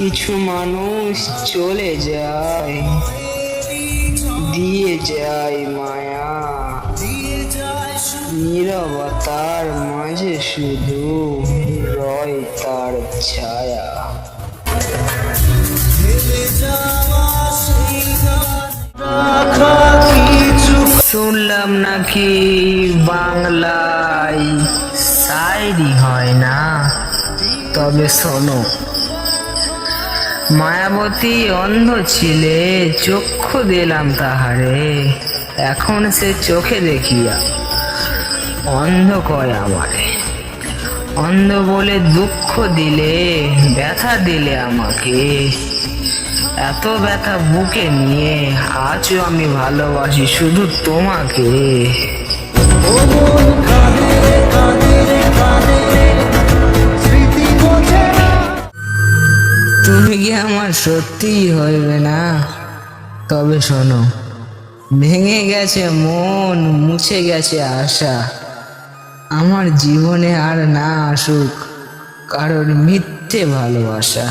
কিছু মানুষ চলে যায়, দিয়ে যায় মায়া, নীরবতার মাঝে শুধু রয় তার ছায়া। শুনলাম নাকি বাংলায় শায়রি হয় না, তবে শোনো, মায়াবতী অন্ধ ছিলে, চক্ষু দিলাম তাহারে, এখন সে চোখে দেখিয়া অন্ধ কয় আমারে। অন্ধ বলে দুঃখ দিলে, ব্যথা দিলে আমাকে, এত ব্যথা বুকে নিয়ে আজও আমি ভালোবাসি শুধু তোমাকে। তুমি কি আমার সত্যিই হইবে না? তবে শোনো, ভেঙে গেছে মন, মুছে গেছে আশা, আমার জীবনে আর না আসুক কারোর মিথ্যে ভালোবাসা।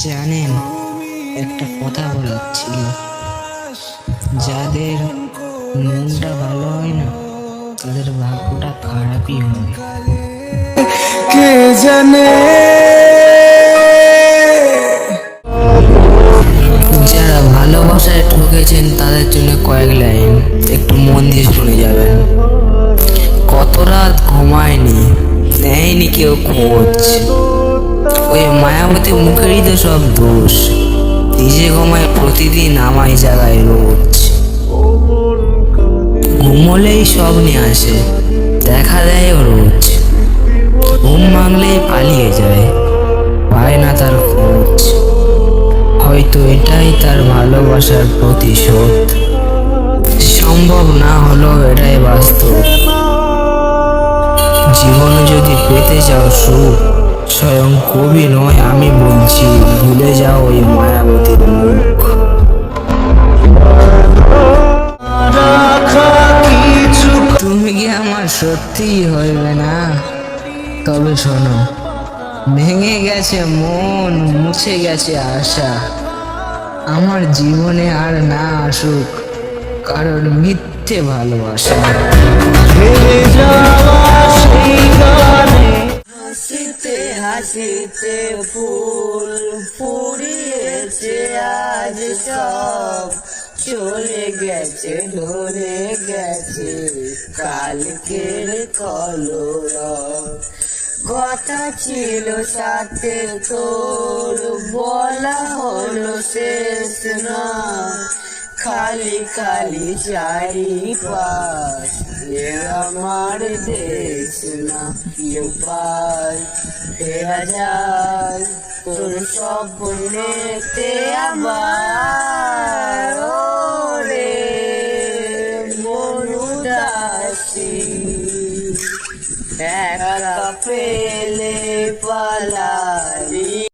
জানেন, একটা কথা বলার ছিল, যাদের মনটা ভালো হয় না তাদের ভাগ্যটা খারাপই হয়। কে জানে, যারা ভালোবাসায় ঠকেছেন তাদের জন্য কয়েক লাইন একটু মন দিয়ে শুনে যাবেন। কত রাত ঘুমায়নি, নেয়নি কেউ খোঁজ, ওই মায়াবতী মুখেরই তো সব দোষ, নিজে ঘুমায় প্রতিদিন আমায় জাগায় রোজ। ঘুমলেই স্বপ্নে আসে, দেখা দেয় রোজ, ঘুম ভাঙলেই পালিয়ে যায়, পায় না তার খোঁজ। হয়তো এটাই তার ভালোবাসার প্রতিশোধ, সম্ভব না হলেও এটাই বাস্তব। জীবনে যদি পেতে চাও সুখ, স্বয়ং কবি নয় আমি বলছি, ভুলে যাও ওই মায়াবতীর মুখ। তুমি কি আমার সত্যিই হইবে না? তবে শোনো, ভেঙে গেছে মন, মুছে গেছে আশা, আমার জীবনে আর না আসুক কারোর মিথ্যে ভালোবাসা। হাসিতে হাসিতে ফুল ফুরিয়েছে আজ সব, চলে গেছে ধরে গেছে কালকের কলরব। কথা ছিল সাথে তোর, বলা হলো শেষ না, খালি খালি চারিপাশ আমার দেশ না। উপায় ফেরা যায় তোর স্বপ্নেতে আমার, ওরে মন উদাসী, একা পেলে পালা